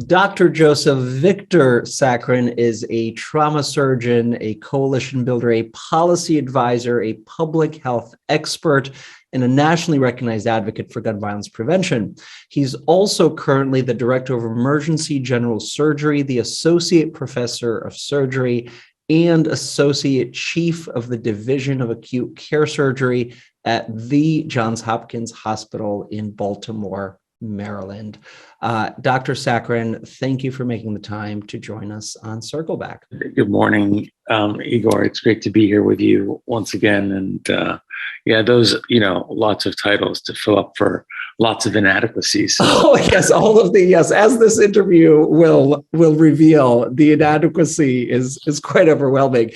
Dr. Joseph Victor Sakran is a trauma surgeon, a coalition builder, a policy advisor, a public health expert, and a nationally recognized advocate for gun violence prevention. He's also currently the director of emergency general surgery, the associate professor of surgery, and associate chief of the Division of Acute Care Surgery at the Johns Hopkins Hospital in Baltimore, Maryland. Dr. Sakran, thank you for making the time to join us on Circleback. Good morning, Igor. It's great to be here with you once again. And those, lots of titles to fill up for lots of inadequacies. Oh, yes, all of the, yes. As this interview will reveal, the inadequacy is quite overwhelming.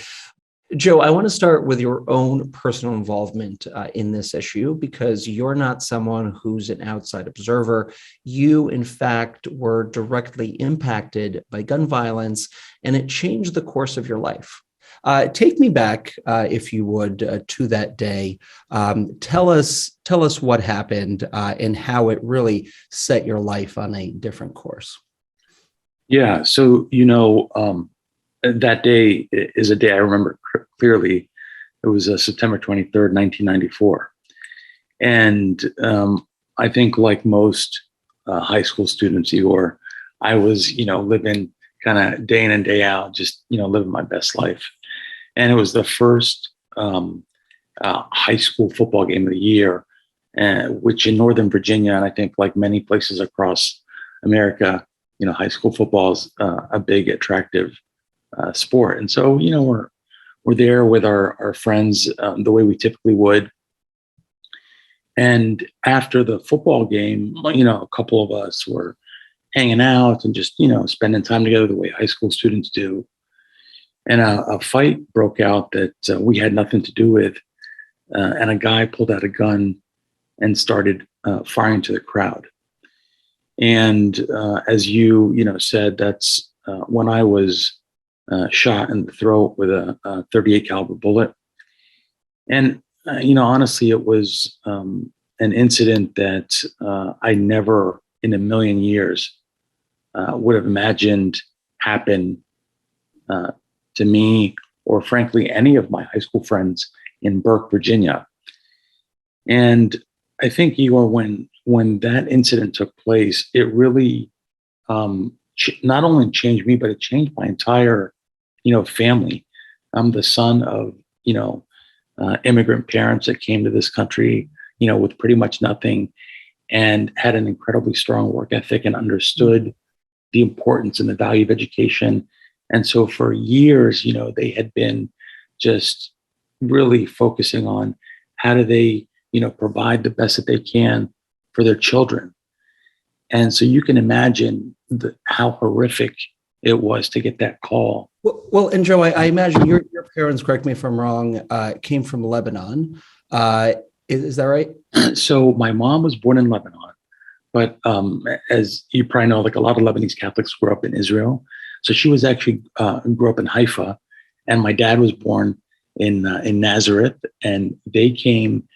Joe, I want to start with your own personal involvement in this issue, because you're not someone who's an outside observer. You, in fact, were directly impacted by gun violence, and it changed the course of your life. Take me back, if you would, to that day. Tell us what happened and how it really set your life on a different course. Yeah, so, that day is a day I remember clearly. It was September 23rd, 1994. And I think like most high school students, Igor, I was, living kind of day in and day out, just, living my best life. And it was the first high school football game of the year, which in Northern Virginia, and I think like many places across America, high school football is a big, attractive sport. And so, we're there with our friends the way we typically would. And after the football game, a couple of us were hanging out and just, spending time together the way high school students do. And a fight broke out that we had nothing to do with. And a guy pulled out a gun and started firing to the crowd. And as you, said, that's when I was shot in the throat with a 38 caliber bullet. And, honestly, it was an incident that I never in a million years would have imagined happen to me, or frankly, any of my high school friends in Burke, Virginia. And I think, Igor, when that incident took place, it really not only changed me, but it changed my entire, family. I'm the son of, immigrant parents that came to this country, with pretty much nothing, and had an incredibly strong work ethic and understood the importance and the value of education. And so for years, they had been just really focusing on how do they, provide the best that they can for their children. And so you can imagine how horrific it was to get that call. Well, and Joe, I imagine your parents, correct me if I'm wrong, came from Lebanon. Is that right? So my mom was born in Lebanon, but as you probably know, like a lot of Lebanese Catholics grew up in Israel. So she was actually grew up in Haifa, and my dad was born in Nazareth, and they came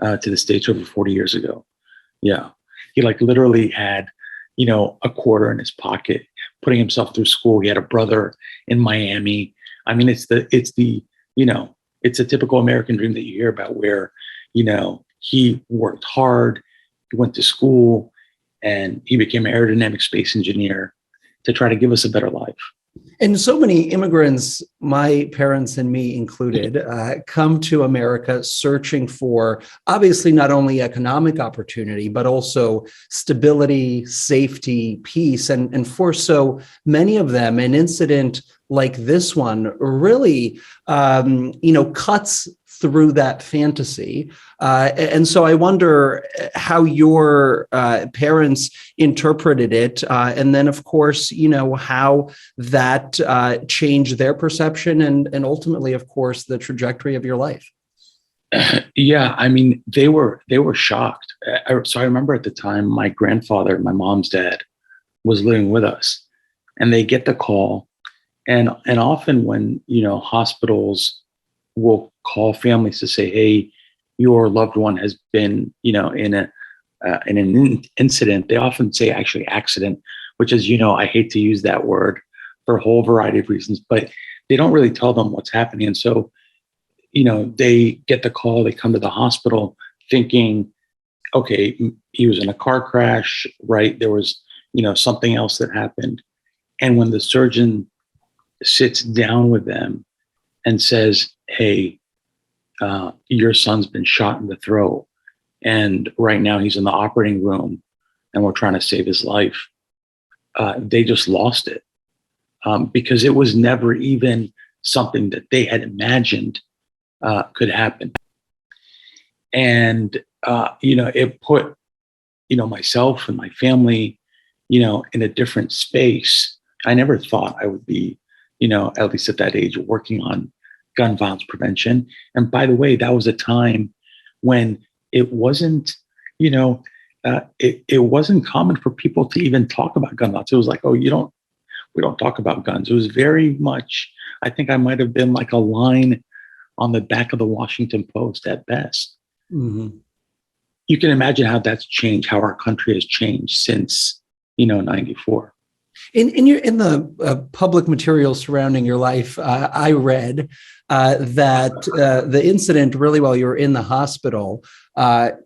to the States over 40 years ago. Yeah, he like literally had, a quarter in his pocket, putting himself through school. He had a brother in Miami. I mean, it's a typical American dream that you hear about, where, he worked hard, he went to school, and he became an aerodynamic space engineer to try to give us a better life. And so many immigrants, my parents and me included, come to America searching for, obviously, not only economic opportunity, but also stability, safety, peace. And for so many of them, an incident like this one really, cuts through that fantasy. And so I wonder how your parents interpreted it. And then, of course, how that changed their perception and ultimately, of course, the trajectory of your life. Yeah, I mean, they were shocked. So I remember at the time, my grandfather, my mom's dad, was living with us, and they get the call. And often when, hospitals will call families to say, hey, your loved one has been, in an incident. They often say actually accident, which, as you know, I hate to use that word for a whole variety of reasons, but they don't really tell them what's happening. And so, they get the call, they come to the hospital thinking, okay, he was in a car crash, right? There was, something else that happened. And when the surgeon sits down with them and says, hey, your son's been shot in the throat, and right now he's in the operating room and we're trying to save his life, they just lost it, because it was never even something that they had imagined could happen. And, it put, myself and my family, in a different space. I never thought I would be, at least at that age, working on gun violence prevention. And by the way, that was a time when it wasn't, it wasn't common for people to even talk about gun violence. It was like, oh, we don't talk about guns. It was very much, I think I might have been like a line on the back of the Washington Post at best. Mm-hmm. You can imagine how that's changed, how our country has changed since, 94. In the public materials surrounding your life, I read that the incident, really, while you were in the hospital,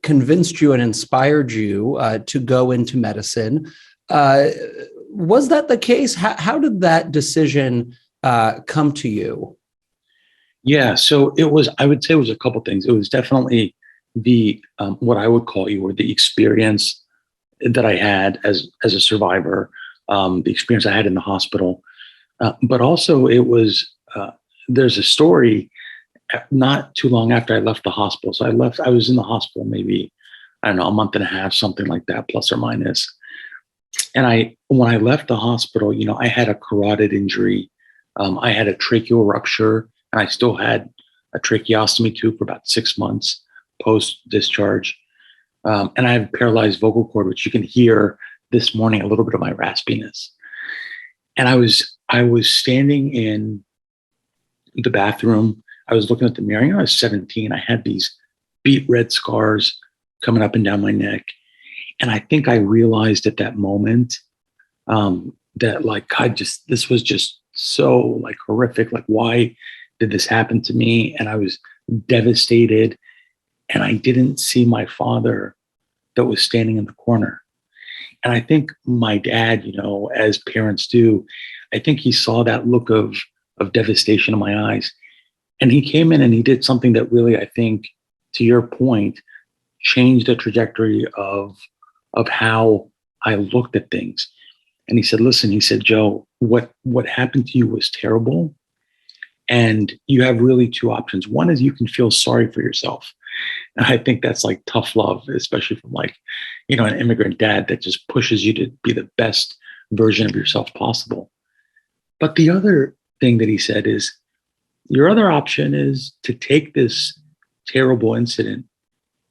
convinced you and inspired you to go into medicine. Was that the case? How did that decision come to you? Yeah, so I would say it was a couple things. It was definitely the what I would call the experience that I had as a survivor, the experience I had in the hospital, but also it was there's a story not too long after I left the hospital. So I was in the hospital maybe, I don't know, a month and a half, something like that, plus or minus. And when I left the hospital, I had a carotid injury, I had a tracheal rupture, and I still had a tracheostomy tube for about 6 months post discharge. And I have a paralyzed vocal cord, which you can hear this morning, a little bit of my raspiness. And I was standing in the bathroom. I was looking at the mirror. I was 17. I had these beet red scars coming up and down my neck. And I think I realized at that moment that, like, God, this was just so, like, horrific. Like, why did this happen to me? And I was devastated. And I didn't see my father that was standing in the corner. And I think my dad, as parents do, I think he saw that look of devastation in my eyes. And he came in and he did something that really, I think, to your point, changed the trajectory of how I looked at things. And he said, listen, he said, Joe, what happened to you was terrible. And you have really two options. One is you can feel sorry for yourself. And I think that's like tough love, especially from, like, an immigrant dad that just pushes you to be the best version of yourself possible. But the other thing that he said is, your other option is to take this terrible incident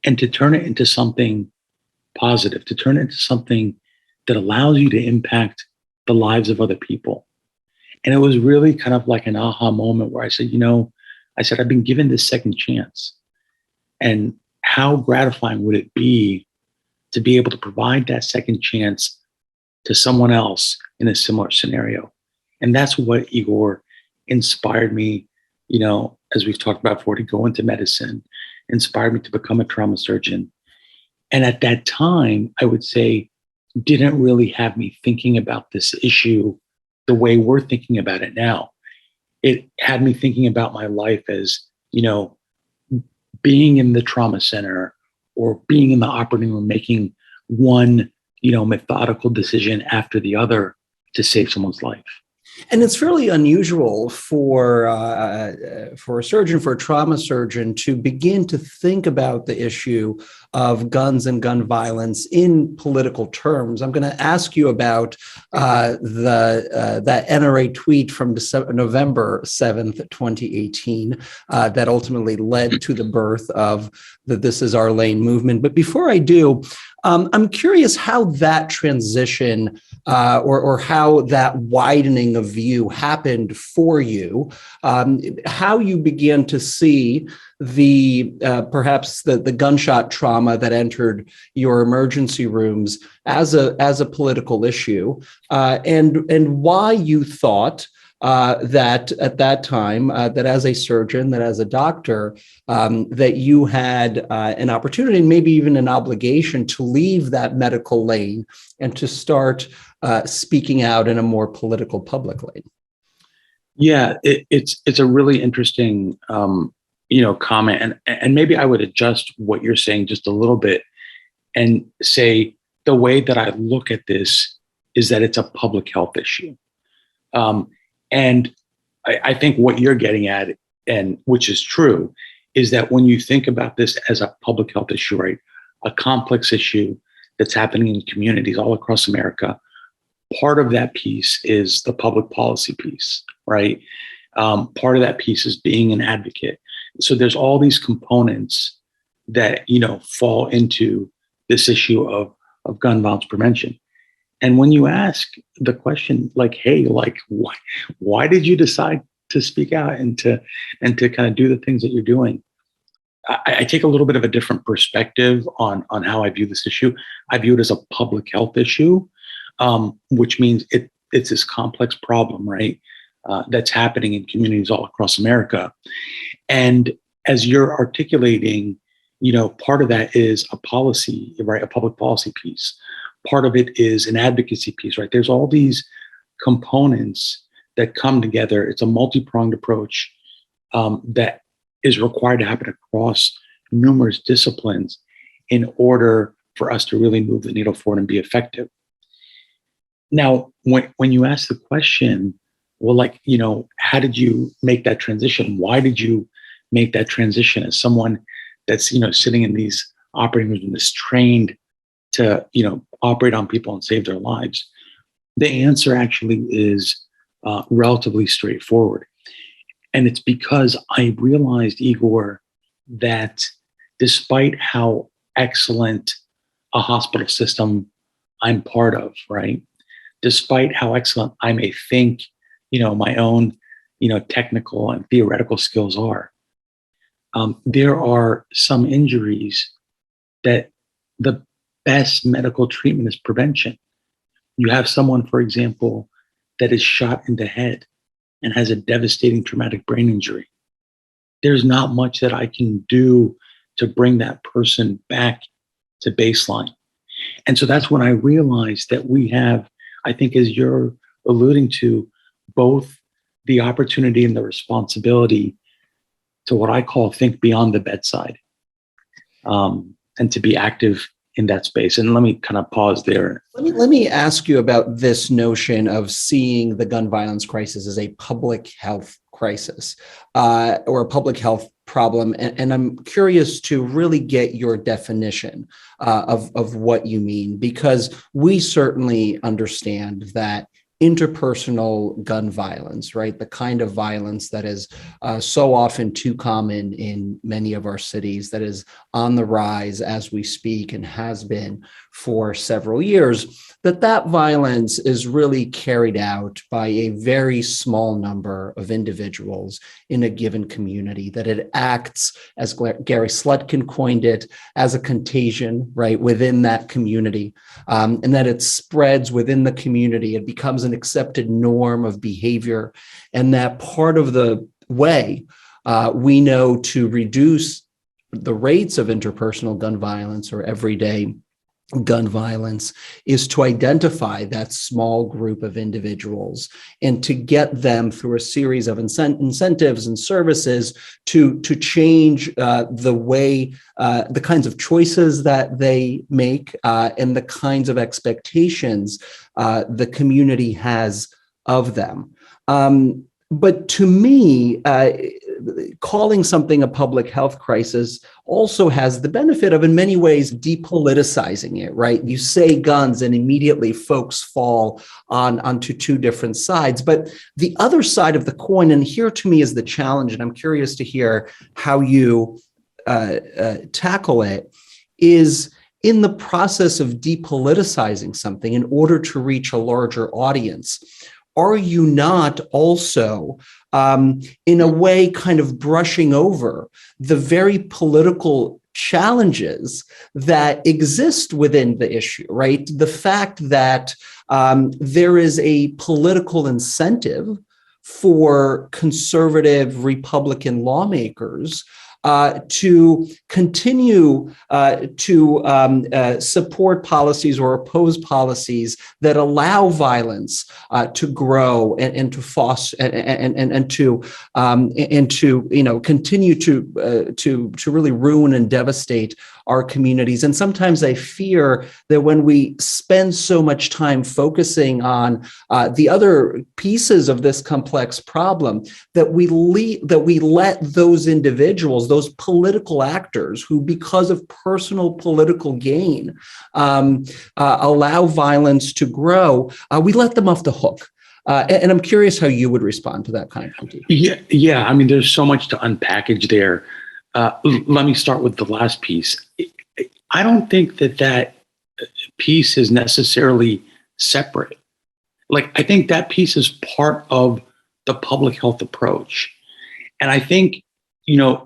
and to turn it into something positive, to turn it into something that allows you to impact the lives of other people. And it was really kind of like an aha moment where I said, I've been given this second chance. And how gratifying would it be to be able to provide that second chance to someone else in a similar scenario? And that's what, Igor, inspired me, as we've talked about before, to go into medicine, inspired me to become a trauma surgeon. And at that time, I would say, didn't really have me thinking about this issue the way we're thinking about it now. It had me thinking about my life as, being in the trauma center or being in the operating room, making one, methodical decision after the other to save someone's life. And it's fairly unusual for a surgeon, for a trauma surgeon, to begin to think about the issue of guns and gun violence in political terms. I'm going to ask you about that NRA tweet from November 7th, 2018, that ultimately led to the birth of the This Is Our Lane movement. But before I do, I'm curious how that transition or how that widening of view happened for you, how you began to see the perhaps the gunshot trauma that entered your emergency rooms as a political issue, and why you thought that at that time, that as a surgeon, that as a doctor, that you had an opportunity, and maybe even an obligation, to leave that medical lane and to start speaking out in a more political public lane. Yeah, it's a really interesting comment, and maybe I would adjust what you're saying just a little bit and say the way that I look at this is that it's a public health issue. And I think what you're getting at, and which is true, is that when you think about this as a public health issue, right, a complex issue that's happening in communities all across America, part of that piece is the public policy piece, right? Part of that piece is being an advocate. So there's all these components that, fall into this issue of gun violence prevention. And when you ask the question, like, hey, like, why did you decide to speak out and to kind of do the things that you're doing? I take a little bit of a different perspective on how I view this issue. I view it as a public health issue, which means it's this complex problem, right? That's happening in communities all across America. And as you're articulating, part of that is a policy, right? A public policy piece. Part of it is an advocacy piece, right? There's all these components that come together. It's a multi-pronged approach that is required to happen across numerous disciplines in order for us to really move the needle forward and be effective. Now, when you ask the question, well, like, how did you make that transition? Why did you make that transition as someone that's, sitting in these operating rooms and is trained to, operate on people and save their lives? The answer actually is relatively straightforward. And it's because I realized, Igor, that despite how excellent a hospital system I'm part of, right? Despite how excellent I may think, my own, technical and theoretical skills are, there are some injuries that the best medical treatment is prevention. You have someone, for example, that is shot in the head and has a devastating traumatic brain injury. There's not much that I can do to bring that person back to baseline. And so that's when I realized that we have, I think, as you're alluding to, both the opportunity and the responsibility to what I call think beyond the bedside, and to be active in that space. And let me kind of pause there. Let me ask you about this notion of seeing the gun violence crisis as a public health crisis, or a public health problem. And I'm curious to really get your definition of what you mean, because we certainly understand that interpersonal gun violence, right? The kind of violence that is so often too common in many of our cities, that is on the rise as we speak and has been for several years, that violence is really carried out by a very small number of individuals in a given community, that it acts, as Gary Slutkin coined it, as a contagion, right, within that community, and that it spreads within the community. It becomes an accepted norm of behavior, and that part of the way we know to reduce the rates of interpersonal gun violence or everyday gun violence is to identify that small group of individuals and to get them through a series of incentives and services to change the way, the kinds of choices that they make, and the kinds of expectations the community has of them. But to me, calling something a public health crisis also has the benefit of, in many ways, depoliticizing it, right? You say guns and immediately folks fall onto two different sides. But the other side of the coin, and here to me is the challenge, and I'm curious to hear how you tackle it, is in the process of depoliticizing something in order to reach a larger audience, are you not also, in a way, kind of brushing over the very political challenges that exist within the issue, right? The fact that there is a political incentive for conservative Republican lawmakers to continue to support policies or oppose policies that allow violence to grow and to foster and to continue to really ruin and devastate our communities. And sometimes I fear that when we spend so much time focusing on the other pieces of this complex problem, that we let those individuals, those political actors who, because of personal political gain, allow violence to grow, we let them off the hook. And I'm curious how you would respond to that kind of critique. Yeah. I mean, there's so much to unpackage there. Let me start with the last piece. I don't think that piece is necessarily separate. Like, I think that piece is part of the public health approach. And I think,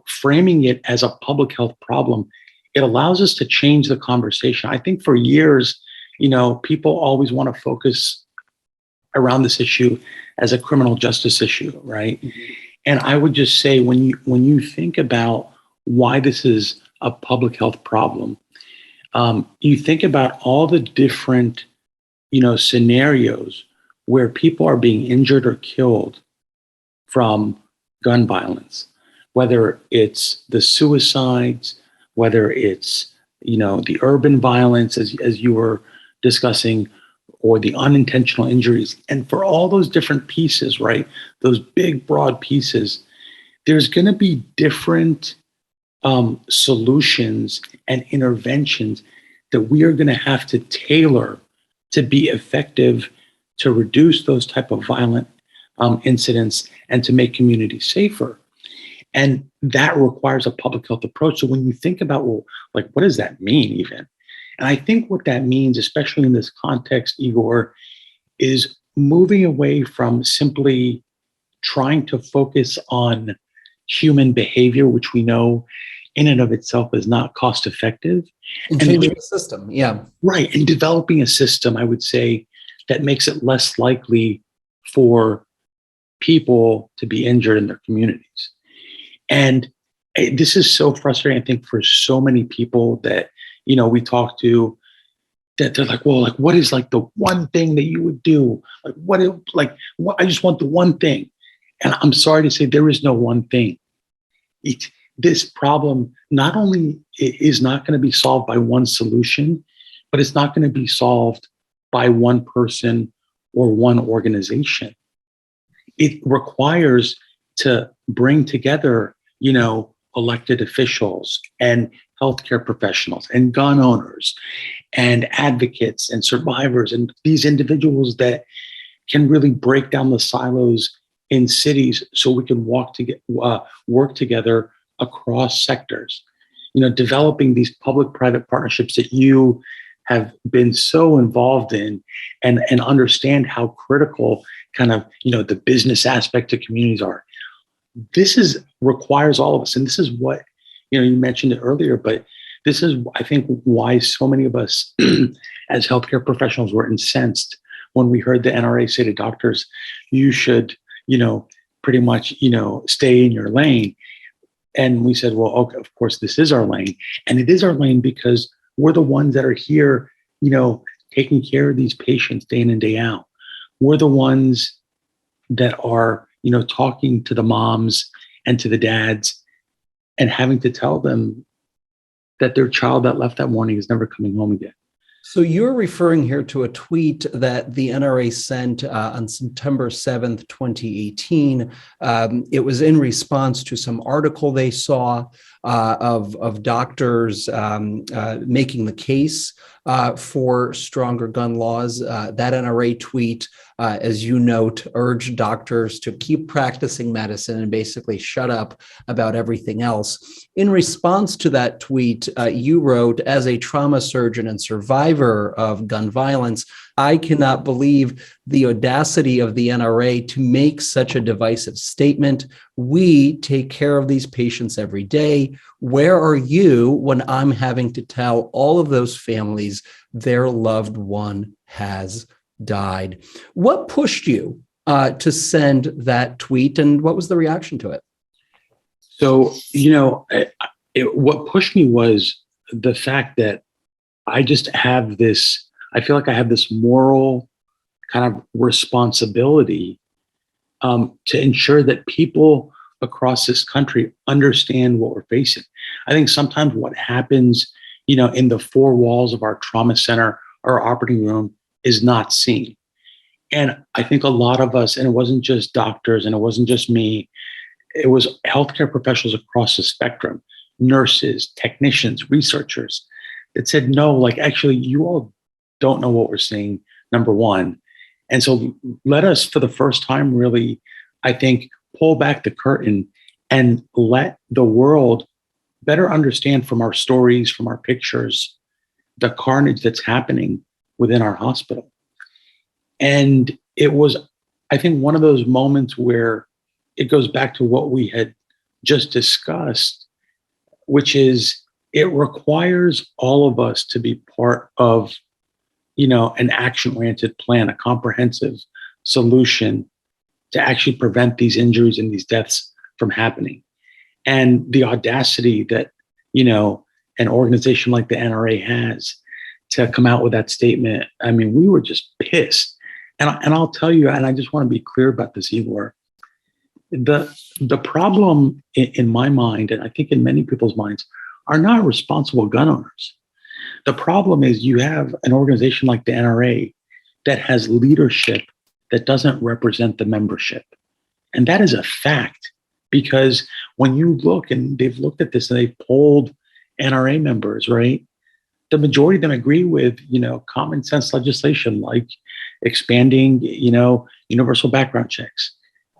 framing it as a public health problem, it allows us to change the conversation. I think for years, people always want to focus around this issue as a criminal justice issue, right? Mm-hmm. And I would just say, when you think about why this is a public health problem, you think about all the different, scenarios where people are being injured or killed from gun violence, whether it's the suicides, whether it's, the urban violence, as you were discussing, or the unintentional injuries. And for all those different pieces, right, those big, broad pieces, there's going to be different solutions and interventions that we are going to have to tailor to be effective to reduce those type of violent incidents and to make communities safer. And that requires a public health approach. So when you think about, well, like, what does that mean even? And I think what that means, especially in this context, Igor, is moving away from simply trying to focus on human behavior, which we know in and of itself is not cost effective. And changing the system, yeah. Right, and developing a system, I would say, that makes it less likely for people to be injured in their communities. And this is so frustrating, I think, for so many people that, we talk to, that they're like, well, like, what is like the one thing that you would do? Like, what, I just want the one thing. And I'm sorry to say, there is no one thing. This problem not only is not going to be solved by one solution, but it's not going to be solved by one person or one organization. It requires to bring together, elected officials and healthcare professionals and gun owners and advocates and survivors and these individuals that can really break down the silos in cities so we can work together across sectors. Developing these public-private partnerships that you have been so involved in and understand how critical kind of, the business aspect of communities are. This requires all of us. And this is what, you mentioned it earlier, but this is, I think, why so many of us as healthcare professionals were incensed when we heard the NRA say to doctors, you should, pretty much, stay in your lane. And we said, well, okay, of course, this is our lane. And it is our lane because we're the ones that are here, taking care of these patients day in and day out. We're the ones that are, talking to the moms and to the dads and having to tell them that their child that left that morning is never coming home again. So you're referring here to a tweet that the NRA sent on September 7th, 2018. It was in response to some article they saw of doctors making the case for stronger gun laws. That NRA tweet, as you note, urged doctors to keep practicing medicine and basically shut up about everything else. In response to that tweet, you wrote, as a trauma surgeon and survivor of gun violence, I cannot believe the audacity of the NRA to make such a divisive statement. We take care of these patients every day. Where are you when I'm having to tell all of those families their loved one has died? What pushed you to send that tweet, and what was the reaction to it? So, what pushed me was the fact that I feel like I have this moral kind of responsibility to ensure that people across this country understand what we're facing. I think sometimes what happens, in the four walls of our trauma center or operating room is not seen. And I think a lot of us, and it wasn't just doctors and it wasn't just me, it was healthcare professionals across the spectrum, nurses, technicians, researchers that said, no, like actually you all don't know what we're seeing, number one. And so let us, for the first time, really, I think, pull back the curtain and let the world better understand from our stories, from our pictures, the carnage that's happening within our hospital. And it was, I think, one of those moments where it goes back to what we had just discussed, which is it requires all of us to be part of, an action-oriented plan, a comprehensive solution to actually prevent these injuries and these deaths from happening. And the audacity that, an organization like the NRA has to come out with that statement, I mean, we were just pissed. And I'll tell you, and I just want to be clear about this, Igor, the problem in my mind, and I think in many people's minds, are not responsible gun owners. The problem is you have an organization like the NRA that has leadership that doesn't represent the membership. And that is a fact, because when you look, and they've looked at this and they've polled NRA members, right? The majority of them agree with, common sense legislation like expanding, universal background checks.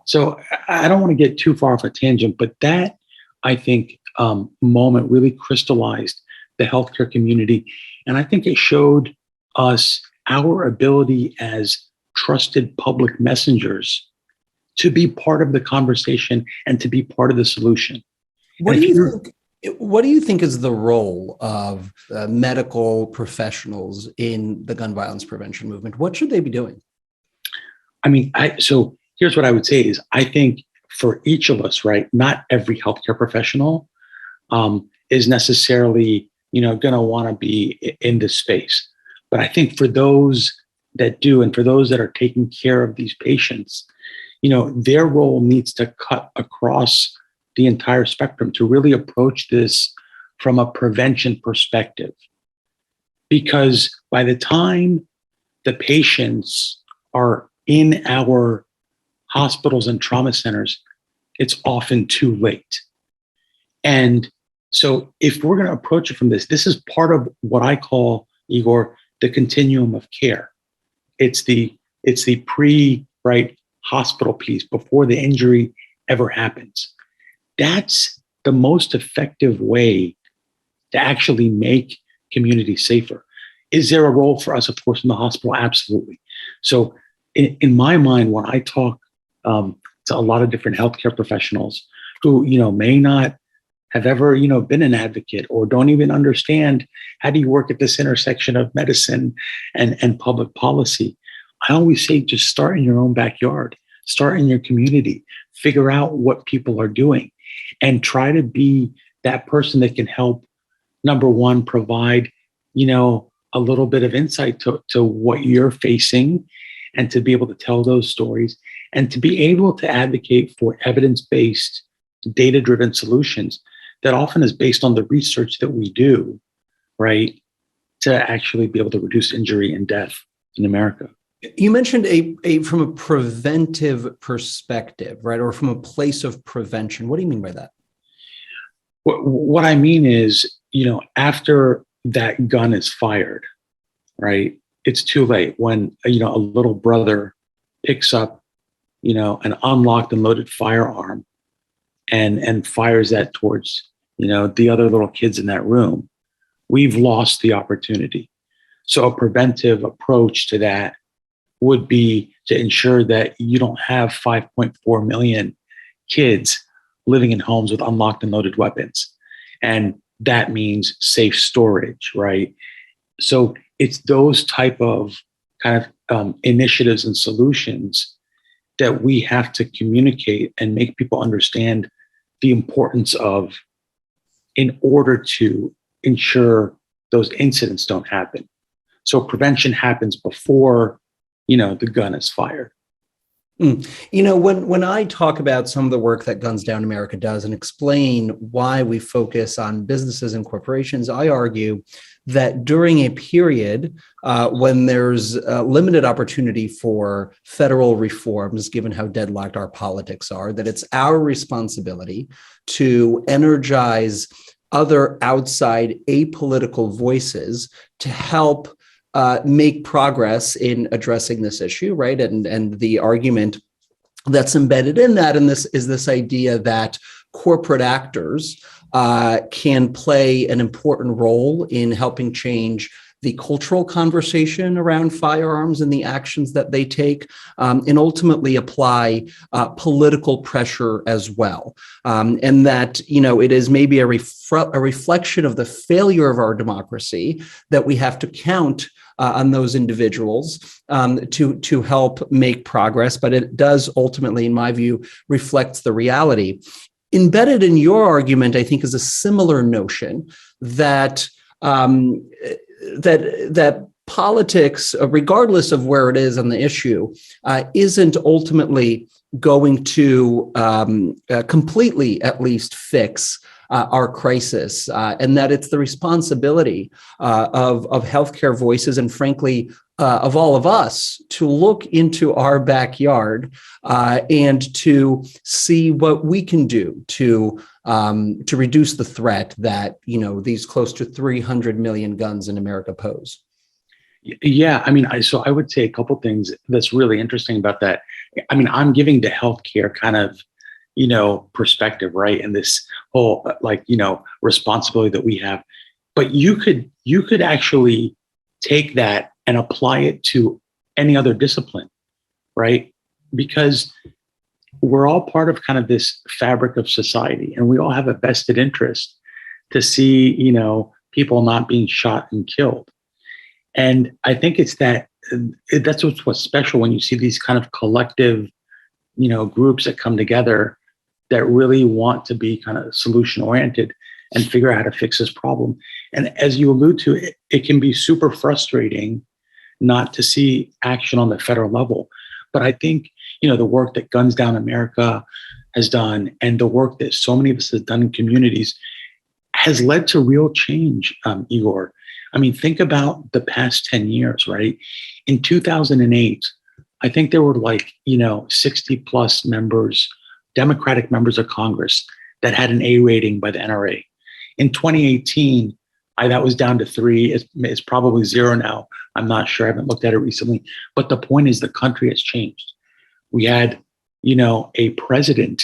So I don't want to get too far off a tangent, but that, I think, moment really crystallized the healthcare community. And I think it showed us our ability as trusted public messengers to be part of the conversation and to be part of the solution. What do you think is the role of medical professionals in the gun violence prevention movement? What should they be doing? I mean, so here's what I would say is I think for each of us, right, not every healthcare professional is necessarily, going to want to be in this space. But I think for those that do, and for those that are taking care of these patients, their role needs to cut across the entire spectrum to really approach this from a prevention perspective. Because by the time the patients are in our hospitals and trauma centers, it's often too late. And so if we're going to approach it from this is part of what I call, Igor, the continuum of care. It's the right, hospital piece before the injury ever happens. That's the most effective way to actually make communities safer. Is there a role for us, of course, in the hospital? Absolutely. So in my mind, when I talk to a lot of different healthcare professionals who, may not have ever, been an advocate or don't even understand how do you work at this intersection of medicine and public policy, I always say, just start in your own backyard, start in your community, figure out what people are doing, and try to be that person that can help, number one, provide, a little bit of insight to what you're facing, and to be able to tell those stories, and to be able to advocate for evidence-based, data-driven solutions that often is based on the research that we do, right, to actually be able to reduce injury and death in America. You mentioned from a preventive perspective, right, or from a place of prevention. What do you mean by that? What I mean is, after that gun is fired, right, it's too late. When, a little brother picks up, an unlocked and loaded firearm and fires that towards, the other little kids in that room, we've lost the opportunity. So a preventive approach to that would be to ensure that you don't have 5.4 million kids living in homes with unlocked and loaded weapons. And that means safe storage, right? So it's those type of kind of initiatives and solutions that we have to communicate and make people understand the importance of in order to ensure those incidents don't happen. So prevention happens before, the gun is fired. When I talk about some of the work that Guns Down America does and explain why we focus on businesses and corporations, I argue that during a period when there's limited opportunity for federal reforms, given how deadlocked our politics are, that it's our responsibility to energize other outside apolitical voices to help make progress in addressing this issue, right? And the argument that's embedded in that, and this is this idea that corporate actors can play an important role in helping change the cultural conversation around firearms and the actions that they take, and ultimately apply political pressure as well. And that, it is maybe a reflection of the failure of our democracy that we have to count on those individuals to help make progress. But it does ultimately, in my view, reflects the reality. Embedded in your argument, I think, is a similar notion that that politics, regardless of where it is on the issue, isn't ultimately going to completely, at least, fix our crisis, and that it's the responsibility of healthcare voices and, frankly, of all of us to look into our backyard and to see what we can do to reduce the threat that these close to 300 million guns in America pose. Yeah, I would say a couple things that's really interesting about that. I'm giving the healthcare kind of perspective, right, and this whole responsibility that we have. But you could actually take that and apply it to any other discipline, right? Because we're all part of kind of this fabric of society, and we all have a vested interest to see, people not being shot and killed. And I think it's that's what's special when you see these kind of collective, groups that come together that really want to be kind of solution oriented and figure out how to fix this problem. And as you allude to, it can be super frustrating not to see action on the federal level. But I think, the work that Guns Down America has done and the work that so many of us have done in communities has led to real change, Igor. Think about the past 10 years, right? In 2008, I think there were 60 plus members, Democratic members of Congress that had an A rating by the NRA. In 2018, that was down to 3. It's probably 0 now. I'm not sure. I haven't looked at it recently. But the point is the country has changed. We had, a president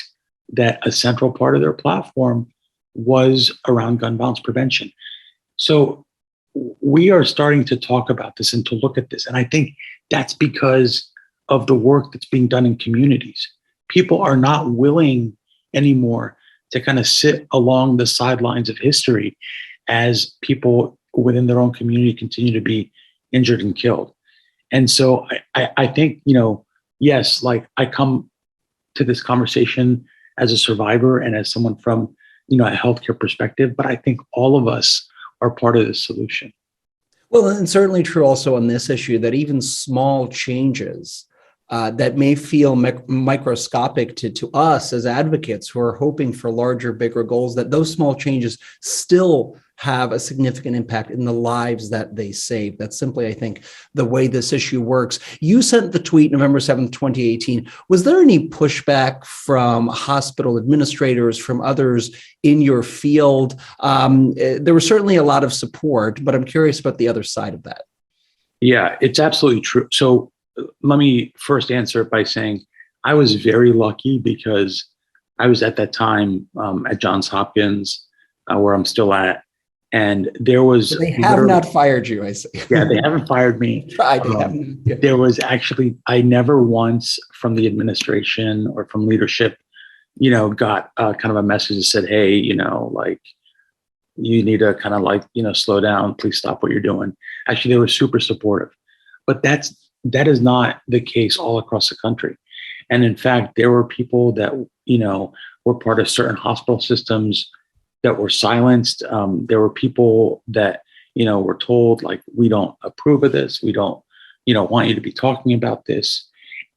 that a central part of their platform was around gun violence prevention. So we are starting to talk about this and to look at this. And I think that's because of the work that's being done in communities. People are not willing anymore to kind of sit along the sidelines of history as people within their own community continue to be injured and killed. And so I think, yes, I come to this conversation as a survivor and as someone from, a healthcare perspective, but I think all of us are part of the solution. Well, and certainly true also on this issue that even small changes that may feel microscopic to us as advocates who are hoping for larger, bigger goals, that those small changes still have a significant impact in the lives that they save. That's simply, I think, the way this issue works. You sent the tweet November 7th, 2018. Was there any pushback from hospital administrators, from others in your field? There was certainly a lot of support, but I'm curious about the other side of that. Yeah, it's absolutely true. So let me first answer it by saying I was very lucky because I was at that time at Johns Hopkins, where I'm still at. And there was They have not fired you, I see. yeah, they haven't fired me. Tried, they haven't. Yeah. There was actually, I never once from the administration or from leadership, got kind of a message that said, hey, like, you need to kind of like, slow down, please stop what you're doing. Actually, they were super supportive. But that is not the case all across the country. And in fact, there were people that, were part of certain hospital systems that were silenced. There were people that, were told, like, we don't approve of this. We don't, want you to be talking about this.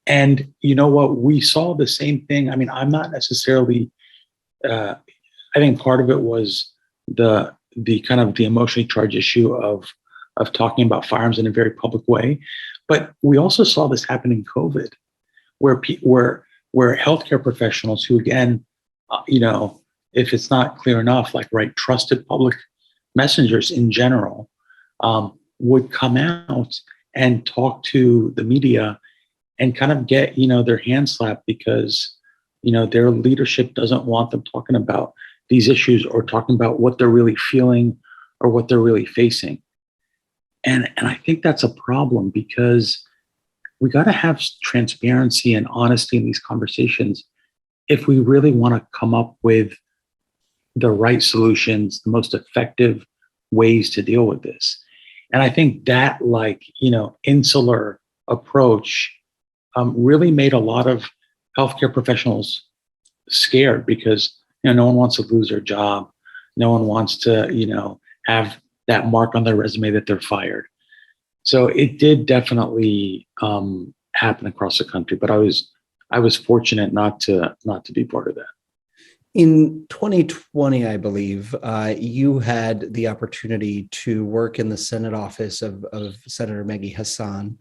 And you know what? We saw the same thing. I mean, I'm not necessarily, I think part of it was the kind of the emotionally charged issue of talking about firearms in a very public way. But we also saw this happen in COVID, where healthcare professionals who, again, if it's not clear enough, like, right, trusted public messengers in general, would come out and talk to the media and kind of get, their hands slapped because, their leadership doesn't want them talking about these issues or talking about what they're really feeling or what they're really facing. And I think that's a problem because we got to have transparency and honesty in these conversations if we really want to come up with the right solutions, the most effective ways to deal with this. And I think that, like, insular approach really made a lot of healthcare professionals scared because, no one wants to lose their job. No one wants to, have that mark on their resume that they're fired. So it did definitely happen across the country, but I was fortunate not to be part of that. In 2020, I believe, you had the opportunity to work in the Senate office of Senator Maggie Hassan.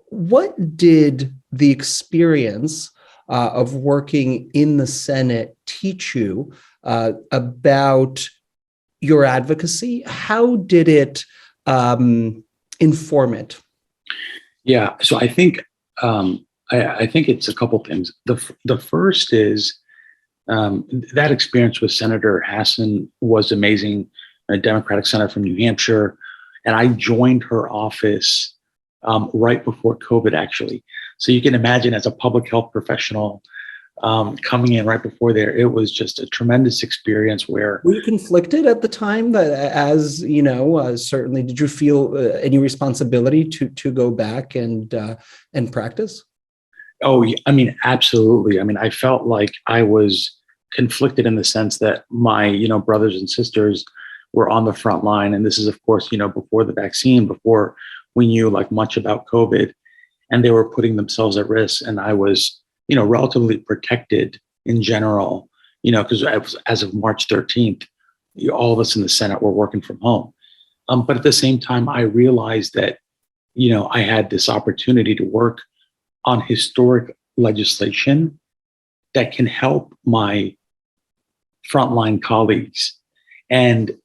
What did the experience of working in the Senate teach you about your advocacy? How did it inform it? Yeah, so I think I think it's a couple things. The first is that experience with Senator Hassan was amazing, a Democratic senator from New Hampshire, and I joined her office right before COVID, actually. So you can imagine, as a public health professional coming in right before there, it was just a tremendous experience. Were you conflicted at the time? That, as you know, certainly, did you feel any responsibility to go back and practice? Oh, I mean, absolutely. I mean, I felt like I was conflicted in the sense that my, brothers and sisters were on the front line. And this is, of course, before the vaccine, before we knew like much about COVID, and they were putting themselves at risk. And I was, relatively protected in general, because as of March 13th, all of us in the Senate were working from home. But at the same time, I realized that, I had this opportunity to work on historic legislation that can help my frontline colleagues, and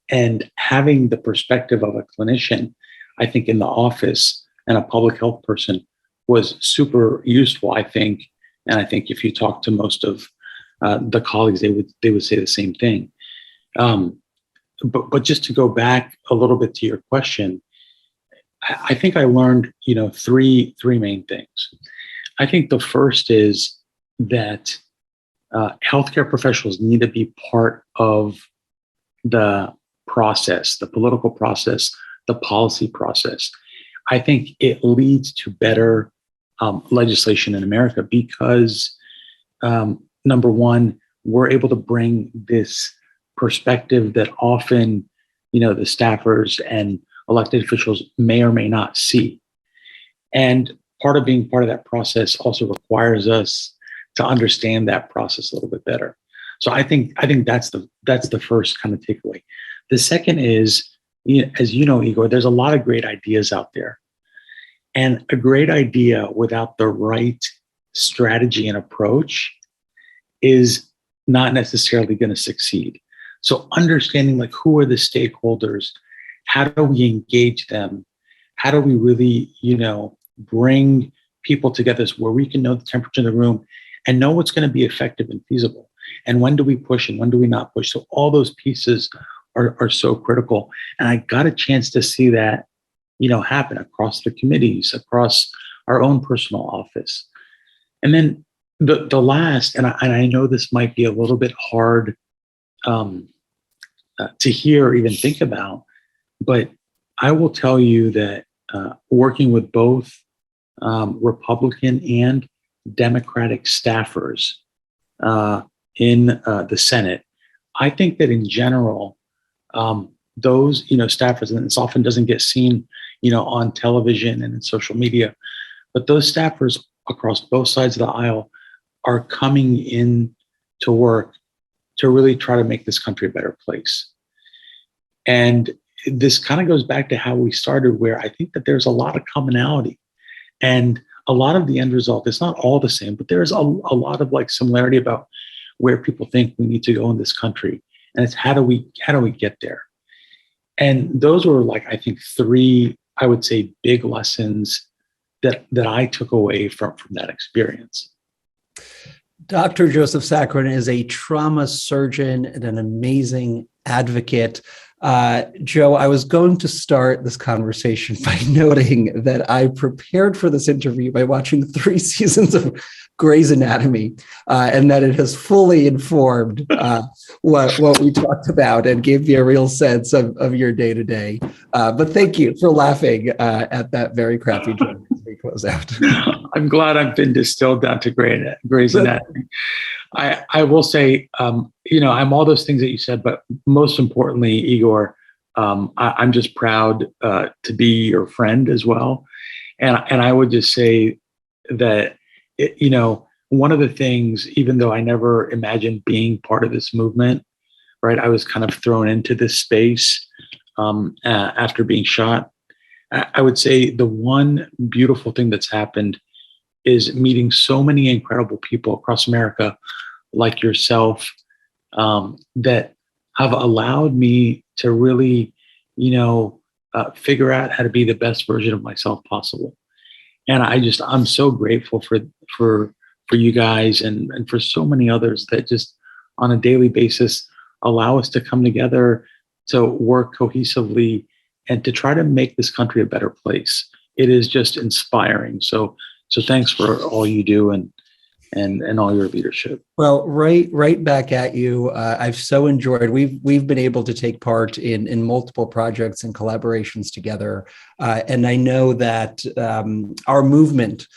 having the perspective of a clinician, I think, in the office and a public health person was super useful, I think. And I think if you talk to most of the colleagues, they would say the same thing. But just to go back a little bit to your question, I think I learned, three main things. I think the first is that healthcare professionals need to be part of the process, the political process, the policy process. I think it leads to better legislation in America because, number one, we're able to bring this perspective that often, the staffers and elected officials may or may not see. And part of being part of that process also requires us to understand that process a little bit better. So I think that's the first kind of takeaway. The second is, as you know, Igor, there's a lot of great ideas out there. And a great idea without the right strategy and approach is not necessarily going to succeed. So understanding, like, who are the stakeholders? How do we engage them? How do we really, bring people together where we can know the temperature in the room and know what's going to be effective and feasible? And when do we push and when do we not push? So all those pieces are so critical. And I got a chance to see that, happen across the committees, across our own personal office. And then the last, and I know this might be a little bit hard to hear or even think about, but I will tell you that working with both Republican and Democratic staffers in the Senate, I think that in general, those staffers, and this often doesn't get seen on television and in social media, but those staffers across both sides of the aisle are coming in to work to really try to make this country a better place. And this kind of goes back to how we started, where I think that there's a lot of commonality and a lot of the end result. It's not all the same, but there's a lot of like similarity about where people think we need to go in this country. And it's how do we get there? And those were like, I think, three, I would say, big lessons that I took away from that experience. Dr. Joseph Sakran is a trauma surgeon and an amazing advocate. Joe, I was going to start this conversation by noting that I prepared for this interview by watching 3 seasons of Grey's Anatomy, and that it has fully informed what we talked about and gave me a real sense of your day-to-day. But thank you for laughing at that very crappy joke as we close out. I'm glad I've been distilled down to Grey's Anatomy. I will say, I'm all those things that you said, but most importantly, Igor, I'm just proud to be your friend as well. And I would just say that, one of the things, even though I never imagined being part of this movement, right? I was kind of thrown into this space after being shot. I would say the one beautiful thing that's happened is meeting so many incredible people across America like yourself that have allowed me to really, figure out how to be the best version of myself possible. And I'm so grateful for you guys and for so many others that just on a daily basis allow us to come together to work cohesively and to try to make this country a better place. It is just inspiring. So thanks for all you do and all your leadership. Well, right back at you. I've so enjoyed. We've been able to take part in multiple projects and collaborations together, and I know that our movement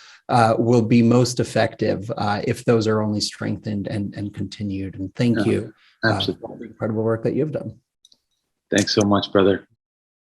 will be most effective if those are only strengthened and continued. And thank you for the incredible work that you've done. Thanks so much, brother.